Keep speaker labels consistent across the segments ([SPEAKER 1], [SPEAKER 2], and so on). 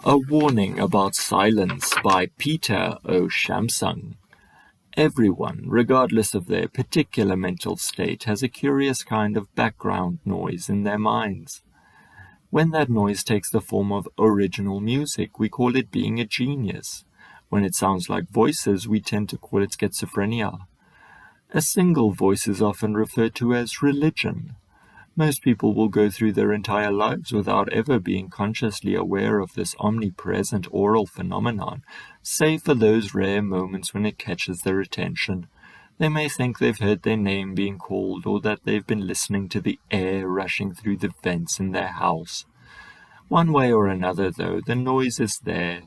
[SPEAKER 1] A Warning About Silence by Peter O. Shamsung. Everyone, regardless of their particular mental state, has a curious kind of background noise in their minds. When that noise takes the form of original music, we call it being a genius. When it sounds like voices, we tend to call it schizophrenia. A single voice is often referred to as religion. Most people will go through their entire lives without ever being consciously aware of this omnipresent oral phenomenon, save for those rare moments when it catches their attention. They may think they've heard their name being called, or that they've been listening to the air rushing through the vents in their house. One way or another, though, the noise is there.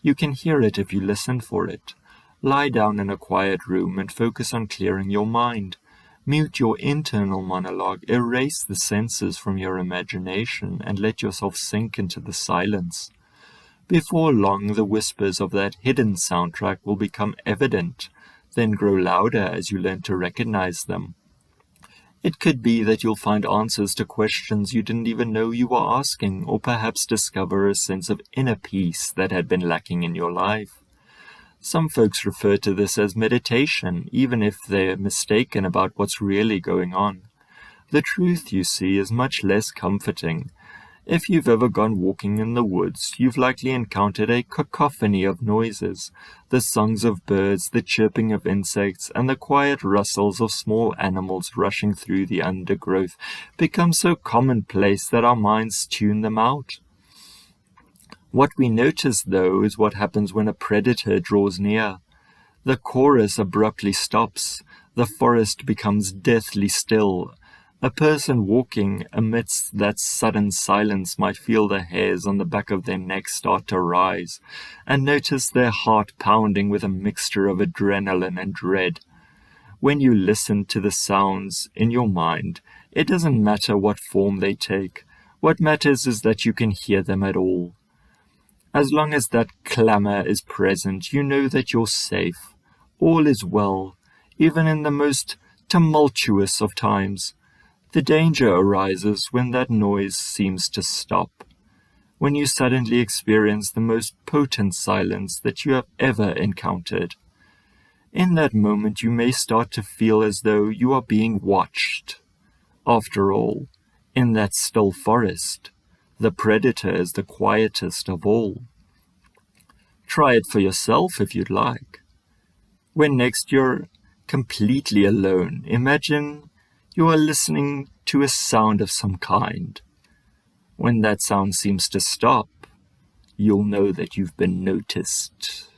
[SPEAKER 1] You can hear it if you listen for it. Lie down in a quiet room and focus on clearing your mind. Mute your internal monologue, erase the senses from your imagination, and let yourself sink into the silence. Before long, the whispers of that hidden soundtrack will become evident, then grow louder as you learn to recognize them. It could be that you'll find answers to questions you didn't even know you were asking, or perhaps discover a sense of inner peace that had been lacking in your life. Some folks refer to this as meditation, even if they're mistaken about what's really going on. The truth, you see, is much less comforting. If you've ever gone walking in the woods, you've likely encountered a cacophony of noises. The songs of birds, the chirping of insects, and the quiet rustles of small animals rushing through the undergrowth become so commonplace that our minds tune them out. What we notice, though, is what happens when a predator draws near. The chorus abruptly stops. The forest becomes deathly still. A person walking amidst that sudden silence might feel the hairs on the back of their neck start to rise, and notice their heart pounding with a mixture of adrenaline and dread. When you listen to the sounds in your mind, it doesn't matter what form they take. What matters is that you can hear them at all. As long as that clamor is present, you know that you're safe. All is well, even in the most tumultuous of times. The danger arises when that noise seems to stop, when you suddenly experience the most potent silence that you have ever encountered. In that moment, you may start to feel as though you are being watched. After all, in that still forest, the predator is the quietest of all. Try it for yourself if you'd like. When next you're completely alone, imagine you are listening to a sound of some kind. When that sound seems to stop, you'll know that you've been noticed.